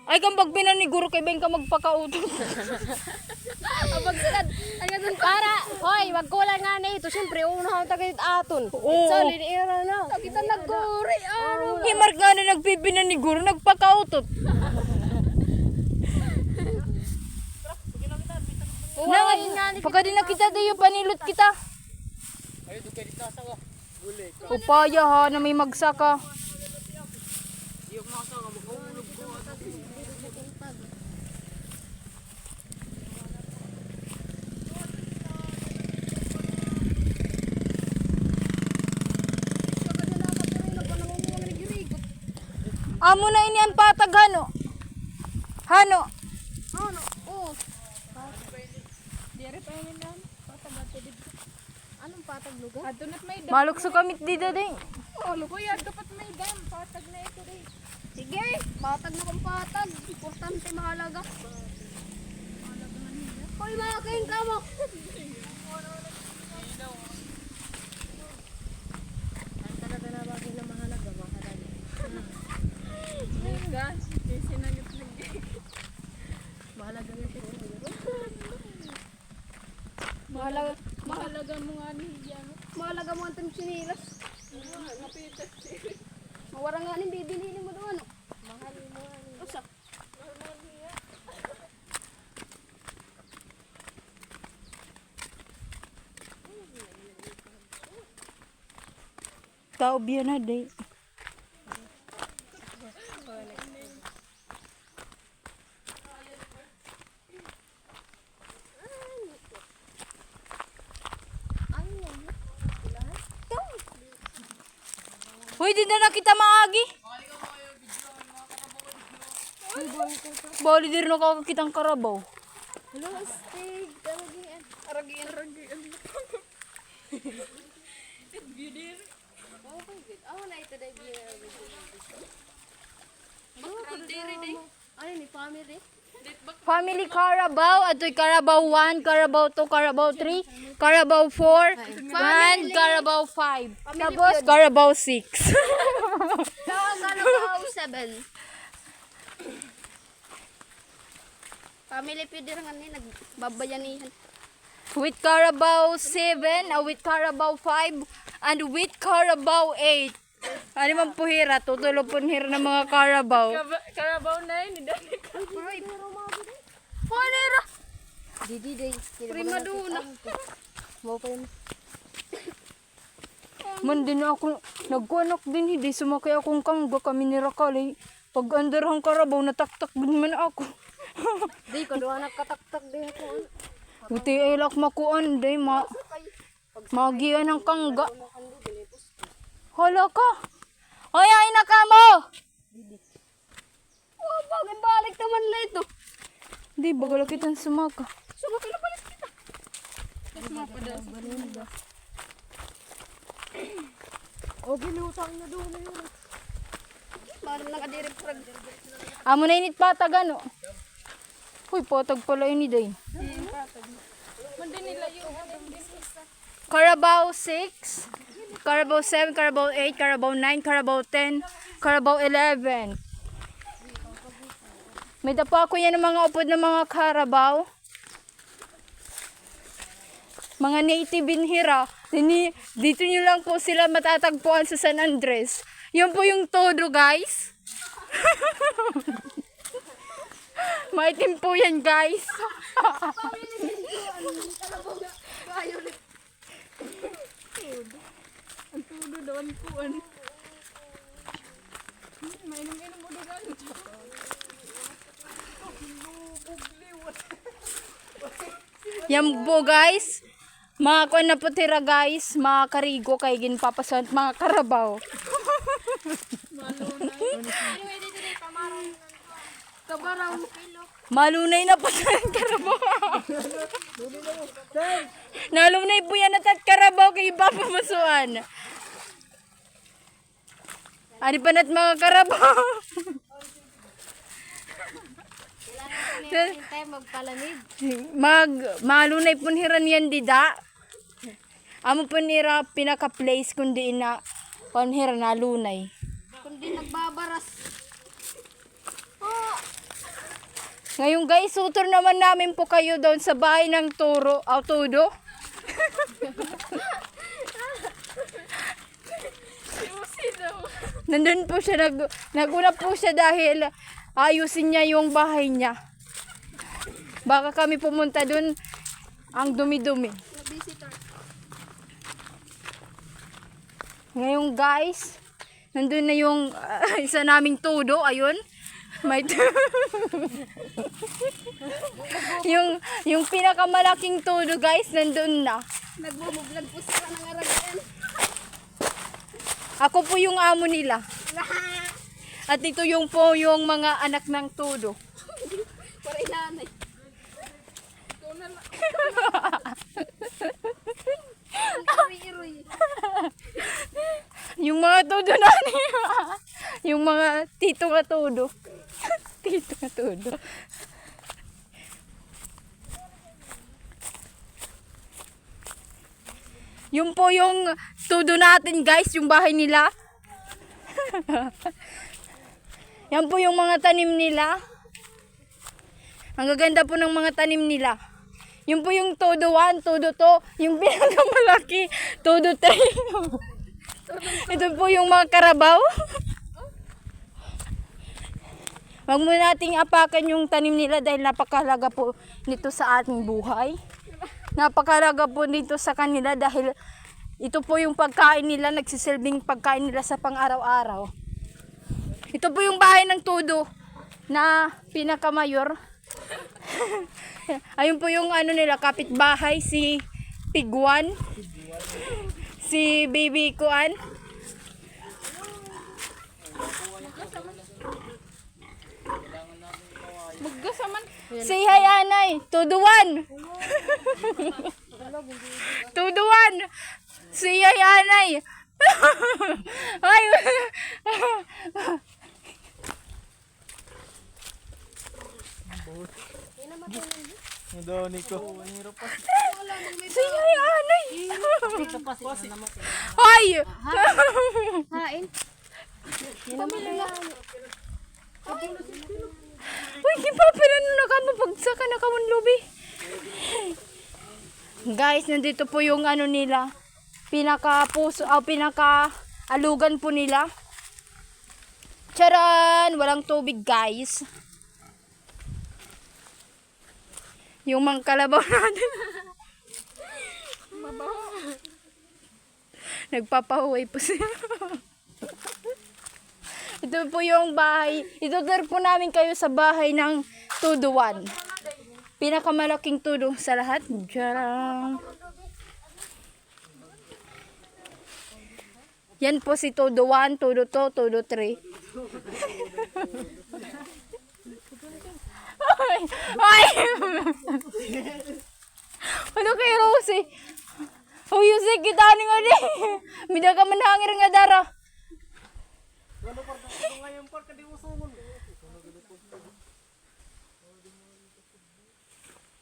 Ay kang pagpinan ni guro kay Ben ka magpakauto. Pag sila, para, hoy, wag ko lang nga na ito. Siyempre, unahan tagay aton. Oo. Sa liniira na. Kita nagkuri, ano. Himar nga na nagpipinan ni guro nagpakautot. Pagka din nakita tayo panilot kita. Ayo duka dito sa wa. Gulay. Upaya ha na may magsaka. Iyo masa ka magulog ko. Amo na ini ang patag hano. Hano. Ano? Oo. Dere pa yun lang. Patag ato dito. Anong patag lugar? Ato na't may dam. Malok sa kamit dito din. Oh, lugo yan. Dapat may dam. Patag na ito rin. Sige. Patag na kung patag. Importante, mahalaga. Mahalaga man nila. Hoy, mga kayong kamok. Ang talaga na bagay na mahalaga. Mahalaga. Gas. Sinangit lagi. Mahalaga nga siya. Mahalaga mo nga niya. Mahalaga mo ang sinilas. Mawara nga ni bibili mo doon. Mahal mo nga niya. Usa. Mahal niya. Tao biya na day. Hoy, di na kita maagi. Bali din na kakakitang karabaw. Hello, stig. Aragian. Aragian. Bidir. Oh, good. Oh, na ito dahil bidir. Ano ni family? Family Carabao, ato'y Carabao 1, Carabao 2, Carabao 3, Carabao 4, and Carabao 5. Tapos Carabao 6. Carabao 7. Family pidir nga ni nagbabayanihan. With Carabao 7, with Carabao 5, and with Carabao 8. Ano man po hira, tutulo po hira ng mga Carabao. Carabao 9 ni Dani. Panera. Didi day. Prima duna. Mo pa yun. Man din ako, nagkuanak din, hindi sumakay akong kangga kami ni Rakali. Pag under ang Carabao, nataktak din man ako. Di ko doon nagkataktak din ako. Buti ilak makuan, day magian ang kangga. Hala ka. Hoy, ay na ka mo. Oh, bagay balik naman na ito. Di, bagala kitang sumaka. Sumakay na balik kita. Oh, ginutang na doon na yun. Parang nakadirip prag. Amo na init patag ano. Uy, patag pala ini day. Mandi nila yung Carabao 6, Carabao 7, Carabao 8, Carabao 9, Carabao 10, Carabao 11. May dapa ako yan ng mga upod ng mga Carabao. Mga native in Hira. Dito nyo lang po sila matatagpuan sa San Andres. Yan po yung todo, guys. Maitim po yan, guys. ang tulo daw ang kuwan. Mainom-inom mo doon. Yan po, guys. Mga kuwan na po tira, guys. Mga karigo kay ginpapasant mga Carabao. Kabaraw. Malunay na po sa Carabao. Nalunay po yan at Carabao kay ipapamasuan. Ano pa na't mga Carabao? Tayo magpalamig. Malunay po hiran yan dida. Amo po nira pinaka-place kundi na panhira na lunay. Kundi nagbabaras. Oh, Ngayon guys, sutur naman namin po kayo doon sa bahay ng Tudo. Nandun po siya, naguna po siya dahil ayusin niya yung bahay niya. Baka kami pumunta doon, ang dumi-dumi. Visitor. Ngayon guys, nandun na yung isa naming Tudo, ayun. May yung pinakamalaking Tudo guys, nandun na. Nagbubublog po sila ng aragayan. Ako po yung amo nila. At ito yung po yung mga anak ng Tudo. Para inanay. Ikaw na lang. Iroy-iroy. Yung mga Tudo na yung mga tito nga Tudo. Tito nga Tudo. Yung po yung Tudo natin guys, yung bahay nila. Yan po yung mga tanim nila. Ang gaganda po ng mga tanim nila. Yung po yung Tudo 1, Tudo 2, yung pinakamalaki, Tudo 3. Ito po yung mga karabaw. Wag mo nating apakan yung tanim nila dahil napakahalaga po nito sa ating buhay. Napakahalaga po nito sa kanila dahil ito po yung pagkain nila, nagsisilbing pagkain nila sa pang-araw-araw. Ito po yung bahay ng Tudo na pinakamayor. Ayun po yung ano nila, kapitbahay, si Pigwan, si Baby Kuan. Maggasaman. Say hi, Anay. Tudo 1. Tudo 1. Say hi, Anay. Ay. Daw Nico. Say hi, Anay. Ay. Hain. Uy, kipapila na nakamapagsa ka na kawan lubi. Guys, nandito po yung ano nila. Pinaka-alugan po nila. Charan! Walang tubig, guys. Yung mga kalabaw natin. Nagpapahuway po siya. Ito po yung bahay. Itutur po namin kayo sa bahay ng Tudo 1. Pinakamalaking Tudo sa lahat. Jarang. Yan po si Tudo 1, Tudo 2, Tudo 3. Ay! Ay! Ano kay Rosie? Oh, Yusek, kita ni nga di. Mida ka manhangir nga dara.